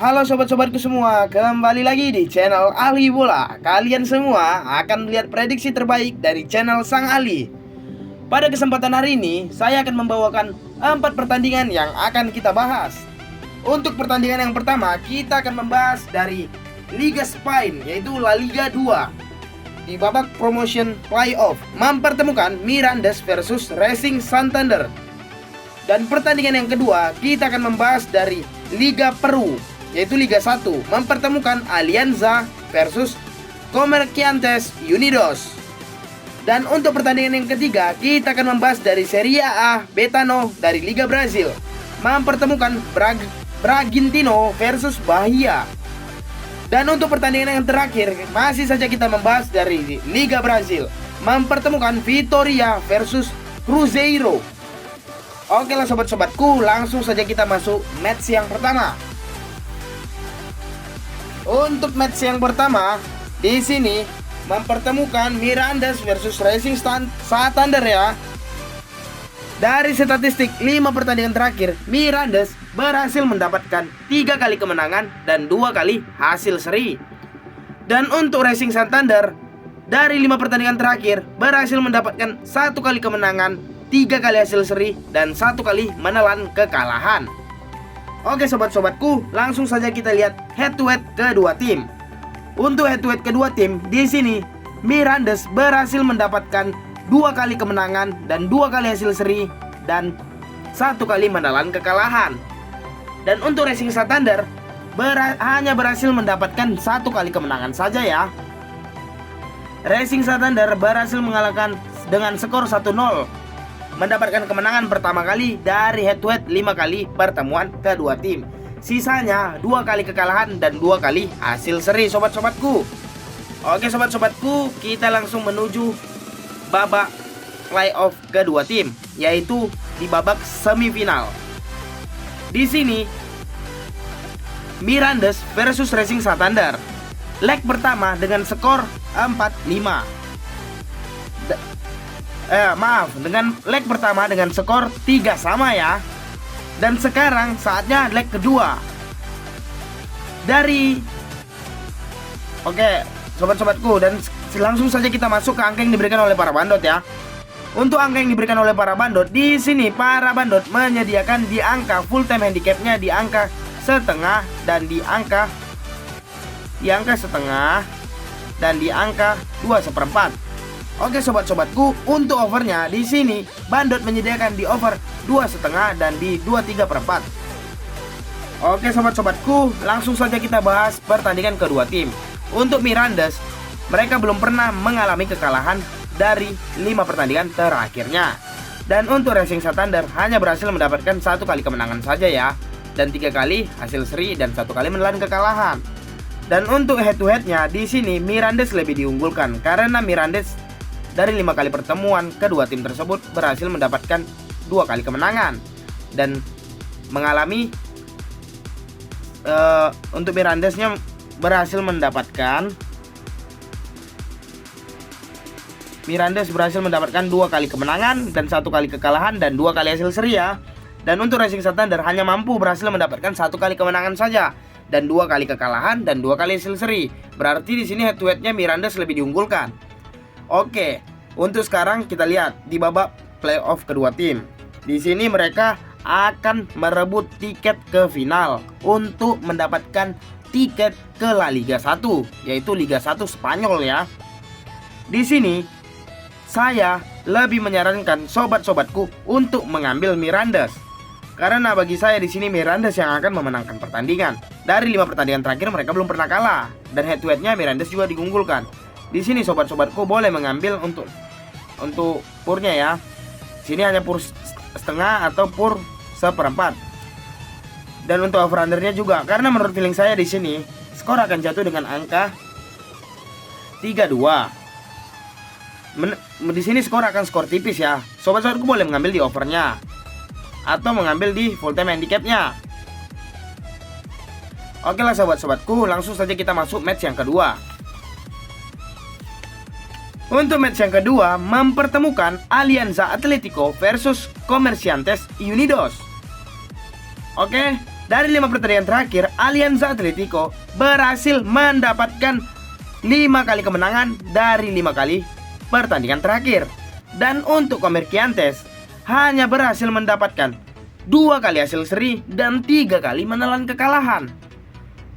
Halo sobat-sobatku semua, kembali lagi di channel Ali Bola. Kalian semua akan melihat prediksi terbaik dari channel Sang Ali. Pada kesempatan hari ini, saya akan membawakan 4 pertandingan yang akan kita bahas. Untuk pertandingan yang pertama, kita akan membahas dari Liga Spain, yaitu La Liga 2. Di babak promotion playoff, mempertemukan Mirandes versus Racing Santander. Dan pertandingan yang kedua, kita akan membahas dari Liga Peru, yaitu Liga 1, mempertemukan Alianza versus Comerciantes Unidos. Dan untuk pertandingan yang ketiga, kita akan membahas dari Serie A Betano dari Liga Brazil, mempertemukan Bragantino versus Bahia. Dan untuk pertandingan yang terakhir, masih saja kita membahas dari Liga Brazil, mempertemukan Vitória versus Cruzeiro. Oke lah sobat-sobatku, langsung saja kita masuk match yang pertama. Untuk match yang pertama, di sini mempertemukan Mirandes versus Racing Santander ya. Dari statistik 5 pertandingan terakhir, Mirandes berhasil mendapatkan 3 kali kemenangan dan 2 kali hasil seri. Dan untuk Racing Santander, dari 5 pertandingan terakhir berhasil mendapatkan 1 kali kemenangan, 3 kali hasil seri, dan 1 kali menelan kekalahan. Oke sobat-sobatku, langsung saja kita lihat head to head kedua tim. Untuk head to head kedua tim, di sini Mirandes berhasil mendapatkan 2 kali kemenangan dan 2 kali hasil seri, dan 1 kali menelan kekalahan. Dan untuk Racing Santander hanya berhasil mendapatkan 1 kali kemenangan saja ya. Racing Santander berhasil mengalahkan dengan skor 1-0, mendapatkan kemenangan pertama kali dari head to head 5 kali pertemuan kedua tim. Sisanya 2 kali kekalahan dan 2 kali hasil seri sobat-sobatku. Oke sobat-sobatku, kita langsung menuju babak playoff kedua tim, yaitu di babak semifinal. Di sini Mirandes versus Racing Santander. Leg pertama dengan skor 4-5. Dengan leg pertama dengan skor 3 sama ya. Dan sekarang saatnya leg kedua. Oke, sobat-sobatku, dan langsung saja kita masuk ke angka yang diberikan oleh para bandot ya. Untuk angka yang diberikan oleh para bandot, di sini para bandot menyediakan di angka full time handicapnya di angka setengah dan di angka setengah dan di angka 2/4. Oke sobat-sobatku, untuk overnya di sini bandot menyediakan di over 2,5 dan di 2/3/4. Oke sobat-sobatku, langsung saja kita bahas pertandingan kedua tim. Untuk Mirandes, mereka belum pernah mengalami kekalahan dari 5 pertandingan terakhirnya. Dan untuk Racing Santander hanya berhasil mendapatkan 1 kali kemenangan saja ya, dan 3 kali hasil seri dan 1 kali menelan kekalahan. Dan untuk head to headnya di sini Mirandes lebih diunggulkan karena Mirandes dari 5 kali pertemuan kedua tim tersebut berhasil mendapatkan 2 kali kemenangan dan mengalami untuk Mirandesnya berhasil mendapatkan 2 kali kemenangan dan 1 kali kekalahan dan 2 kali hasil seri ya. Dan untuk Racing Santander hanya mampu berhasil mendapatkan 1 kali kemenangan saja dan 2 kali kekalahan dan 2 kali hasil seri. Berarti di sini head to headnya Mirandes lebih diunggulkan. Oke, untuk sekarang kita lihat di babak playoff kedua tim. Di sini mereka akan merebut tiket ke final untuk mendapatkan tiket ke La Liga 1, yaitu Liga 1 Spanyol ya. Di sini saya lebih menyarankan sobat-sobatku untuk mengambil Mirandes. Karena bagi saya di sini Mirandes yang akan memenangkan pertandingan. Dari 5 pertandingan terakhir mereka belum pernah kalah dan head to headnya Mirandes juga diunggulkan. Di sini sobat-sobatku boleh mengambil untuk purnya ya. Sini hanya pur setengah atau pur 1/4. Dan untuk over undernya juga, karena menurut feeling saya di sini skor akan jatuh dengan angka 3-2. Di sini skor akan skor tipis ya. Sobat-sobatku boleh mengambil di overnya atau mengambil di full time handicapnya. Oke lah sobat-sobatku, langsung saja kita masuk match yang kedua. Untuk match yang kedua mempertemukan Alianza Atlético versus Comerciantes Unidos. Oke, Dari 5 pertandingan terakhir, Alianza Atletico berhasil mendapatkan 5 kali kemenangan dari 5 kali pertandingan terakhir. Dan untuk Comerciantes hanya berhasil mendapatkan 2 kali hasil seri dan 3 kali menelan kekalahan.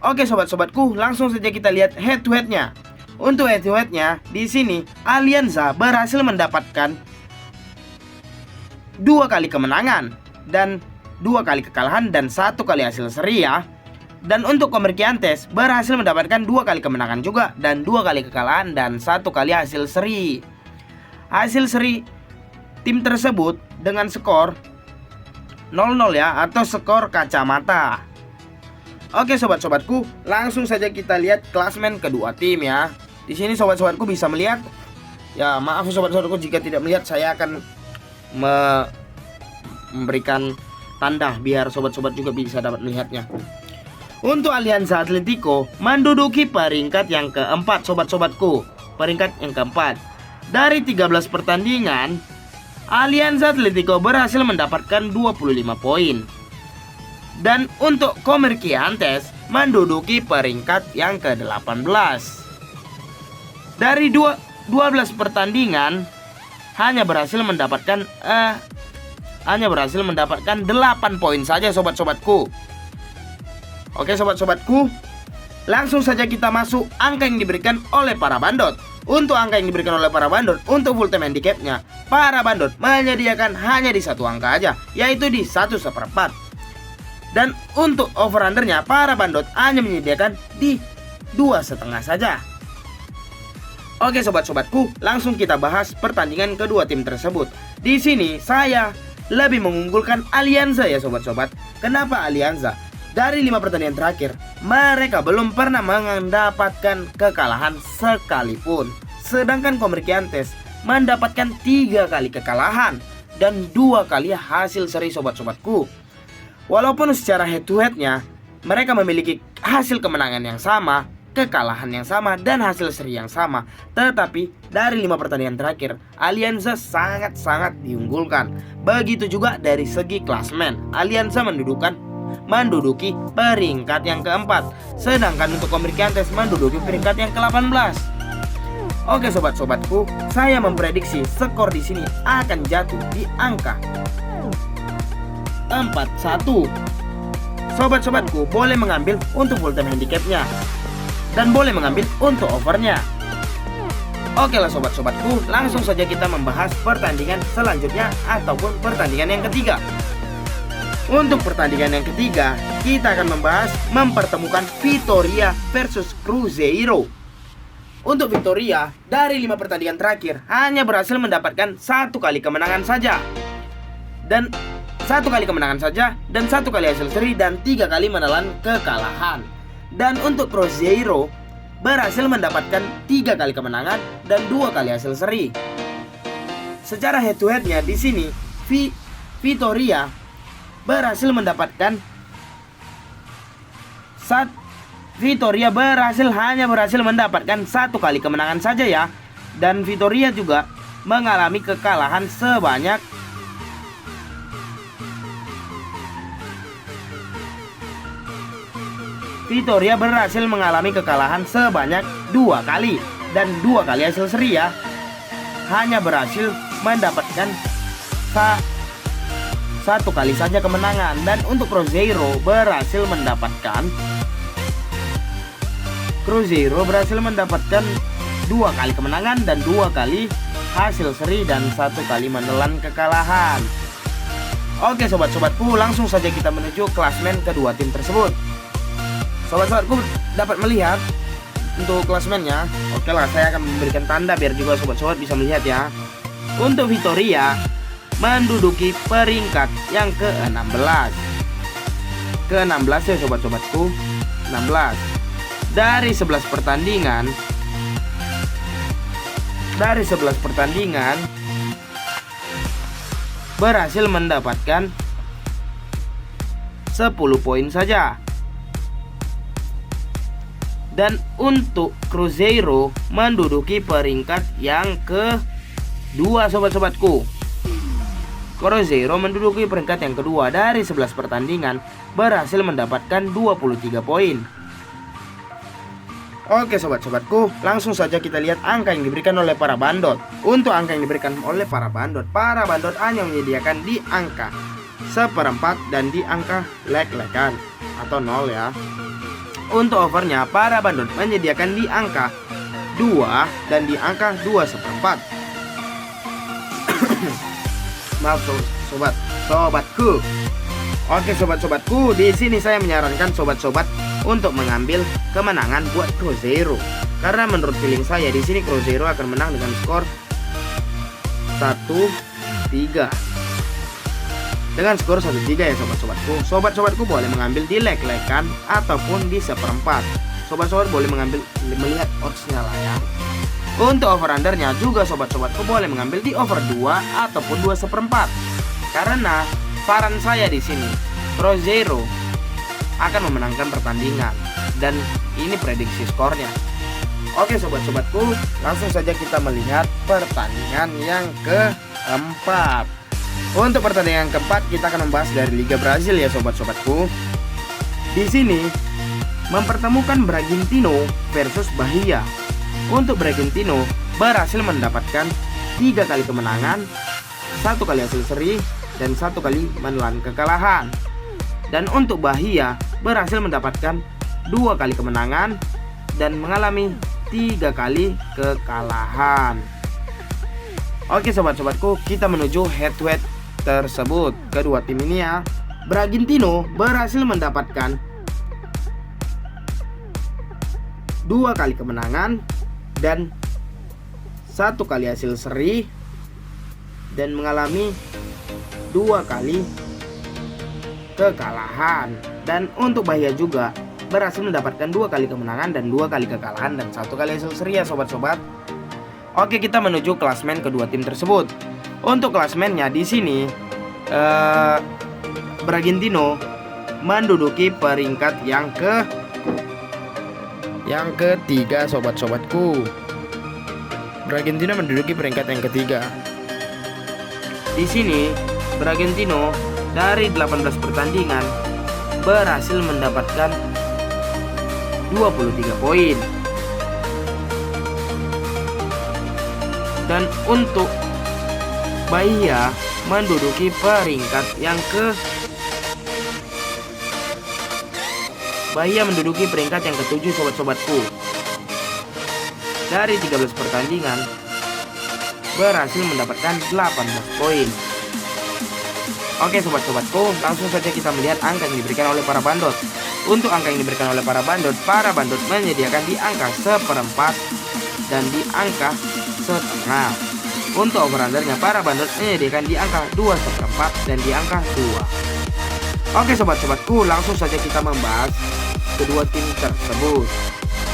Oke sobat-sobatku, langsung saja kita lihat head to headnya. Untuk head to headnya, di sini Alianza berhasil mendapatkan 2 kali kemenangan dan 2 kali kekalahan dan 1 kali hasil seri ya. Dan untuk Comerciantes berhasil mendapatkan 2 kali kemenangan juga dan 2 kali kekalahan dan 1 kali hasil seri. Hasil seri tim tersebut dengan skor 0-0 ya, atau skor kacamata. Oke sobat-sobatku, langsung saja kita lihat klasmen kedua tim ya. Di sini sobat-sobatku bisa melihat. Ya maaf sobat-sobatku jika tidak melihat, saya akan memberikan tanda biar sobat-sobat juga bisa dapat melihatnya. Untuk Alianza Atletico menduduki peringkat yang keempat sobat-sobatku. Peringkat yang keempat. Dari 13 pertandingan, Alianza Atletico berhasil mendapatkan 25 poin. Dan untuk Comerciantes menduduki peringkat yang ke-18. Dari 12 pertandingan hanya berhasil mendapatkan 8 poin saja sobat-sobatku. Oke sobat-sobatku, langsung saja kita masuk angka yang diberikan oleh para bandot. Untuk angka yang diberikan oleh para bandot, untuk full time handicapnya, para bandot menyediakan hanya di 1 angka aja, yaitu di 1/4. Dan untuk over undernya, para bandot hanya menyediakan di 2,5 saja. Oke sobat-sobatku, langsung kita bahas pertandingan kedua tim tersebut. Di sini saya lebih mengunggulkan Alianza ya sobat-sobat. Kenapa Alianza? Dari 5 pertandingan terakhir, mereka belum pernah mendapatkan kekalahan sekalipun. Sedangkan Comerciantes mendapatkan 3 kali kekalahan dan 2 kali hasil seri sobat-sobatku. Walaupun secara head to headnya mereka memiliki hasil kemenangan yang sama, kekalahan yang sama, dan hasil seri yang sama, tetapi dari 5 pertandingan terakhir Alianza sangat-sangat diunggulkan. Begitu juga dari segi klasmen, Alianza menduduki peringkat yang keempat, sedangkan untuk Comerciantes menduduki peringkat yang ke-18. Oke sobat-sobatku, saya memprediksi skor di sini akan jatuh di angka 4-1. Sobat-sobatku boleh mengambil untuk full time handicapnya dan boleh mengambil untuk overnya. Oke lah sobat-sobatku, langsung saja kita membahas pertandingan selanjutnya ataupun pertandingan yang ketiga. Untuk pertandingan yang ketiga, kita akan mempertemukan Vitória versus Cruzeiro. Untuk Vitória, dari 5 pertandingan terakhir hanya berhasil mendapatkan 1 kali kemenangan saja. Dan 1 kali kemenangan saja dan 1 kali hasil seri dan 3 kali menelan kekalahan. Dan untuk Cruzeiro berhasil mendapatkan 3 kali kemenangan dan 2 kali hasil seri. Secara head to headnya di sini Vitória berhasil mendapatkan hanya berhasil mendapatkan 1 kali kemenangan saja ya. Dan Vitória juga mengalami kekalahan sebanyak Vitória berhasil mengalami kekalahan sebanyak 2 kali dan 2 kali hasil seri ya. Hanya berhasil mendapatkan 1 kali saja kemenangan. Dan untuk Cruzeiro berhasil mendapatkan 2 kali kemenangan dan 2 kali hasil seri dan 1 kali menelan kekalahan. Oke sobat-sobatku, langsung saja kita menuju klasmen kedua tim tersebut. Sobat-sobatku dapat melihat untuk klasmennya. Oke lah, saya akan memberikan tanda biar juga sobat-sobat bisa melihat ya. Untuk Vitória menduduki peringkat yang ke-16. Ke-16 ya sobat-sobatku, 16. Dari 11 pertandingan berhasil mendapatkan 10 poin saja. Dan untuk Cruzeiro menduduki peringkat yang ke-2 sobat-sobatku. Cruzeiro menduduki peringkat yang kedua dari 11 pertandingan, berhasil mendapatkan 23 poin. Oke sobat-sobatku, langsung saja kita lihat angka yang diberikan oleh para bandot. Untuk angka yang diberikan oleh para bandot hanya menyediakan di angka 1/4 dan di angka leg-legan atau 0 ya. Untuk overnya para bandot menyediakan di angka 2 dan di angka 2/4. Maaf sobatku. Oke sobat-sobatku, di sini saya menyarankan sobat-sobat untuk mengambil kemenangan buat Cruzeiro. Karena menurut feeling saya di sini Cruzeiro akan menang dengan skor 1-3. Dengan skor 1-3 ya sobat-sobatku. Sobat-sobatku boleh mengambil di leg-legan ataupun di 1/4. Sobat-sobat boleh melihat oddsnya lah ya. Untuk over undernya juga sobat-sobatku boleh mengambil di over 2 ataupun 2/4. Karena saran saya di sini Cruzeiro akan memenangkan pertandingan dan ini prediksi skornya. Oke sobat-sobatku, langsung saja kita melihat pertandingan yang keempat. Untuk pertandingan keempat kita akan membahas dari Liga Brazil ya sobat-sobatku. Di sini mempertemukan Bragantino versus Bahia. Untuk Bragantino berhasil mendapatkan 3 kali kemenangan, 1 kali hasil seri dan 1 kali menelan kekalahan. Dan untuk Bahia berhasil mendapatkan 2 kali kemenangan dan mengalami 3 kali kekalahan. Oke sobat-sobatku, kita menuju head to head tersebut. Kedua tim ini ya, Bragantino berhasil mendapatkan 2 kali kemenangan dan 1 kali hasil seri dan mengalami 2 kali kekalahan. Dan untuk Bahia juga berhasil mendapatkan 2 kali kemenangan dan 2 kali kekalahan dan 1 kali hasil seri ya sobat-sobat. Oke, kita menuju klasmen kedua tim tersebut. Untuk klasmennya di sini Bragantino menduduki peringkat yang ketiga sobat-sobatku. Bragantino menduduki peringkat yang ketiga. Di sini Bragantino dari 18 pertandingan berhasil mendapatkan 23 poin. Dan untuk Bahia menduduki peringkat yang ke-7 sobat-sobatku. Dari 13 pertandingan berhasil mendapatkan 18 poin. Oke sobat-sobatku, langsung saja kita melihat angka yang diberikan oleh para bandot. Untuk angka yang diberikan oleh para bandot menyediakan di angka 1/4 dan di angka 1/2. Untuk over undernya para bandot menyediakan di angka 2/4 dan di angka 2. Oke sobat-sobatku, langsung saja kita membahas kedua tim tersebut.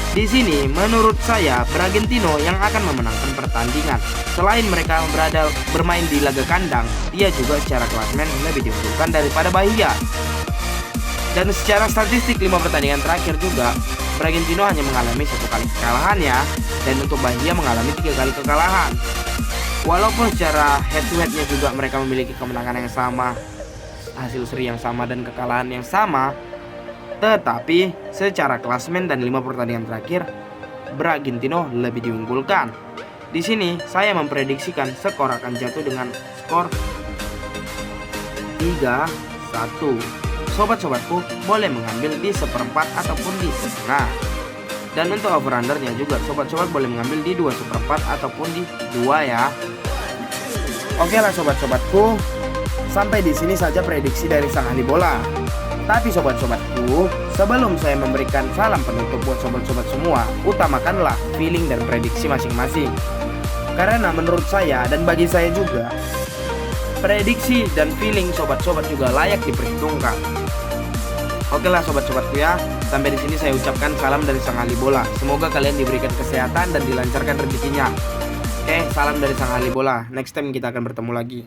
Di sini menurut saya Bragantino yang akan memenangkan pertandingan. Selain mereka bermain di laga kandang, dia juga secara klasemen lebih diunggulkan daripada Bahia. Dan secara statistik 5 pertandingan terakhir juga Bragantino hanya mengalami 1 kali kekalahan ya. Dan untuk Bahia mengalami 3 kali kekalahan. Walaupun secara head to headnya juga mereka memiliki kemenangan yang sama, hasil seri yang sama dan kekalahan yang sama, tetapi secara klasemen dan 5 pertandingan terakhir Bragantino lebih diunggulkan. Di sini saya memprediksikan skor akan jatuh dengan skor 3-1. Sobat-sobatku boleh mengambil di 1/4 ataupun di 1/2. Dan untuk over undernya juga sobat-sobat boleh mengambil di 2/4 ataupun di 2 ya. Oke lah sobat-sobatku, sampai di sini saja prediksi dari sang ahli bola. Tapi sobat-sobatku, sebelum saya memberikan salam penutup buat sobat-sobat semua, utamakanlah feeling dan prediksi masing-masing. Karena menurut saya dan bagi saya juga, prediksi dan feeling sobat-sobat juga layak diperhitungkan. Oke lah sobat-sobatku ya, sampai di sini saya ucapkan salam dari sang ahli bola. Semoga kalian diberikan kesehatan dan dilancarkan rezekinya. Oke, salam dari sang ahli bola. Next time kita akan bertemu lagi.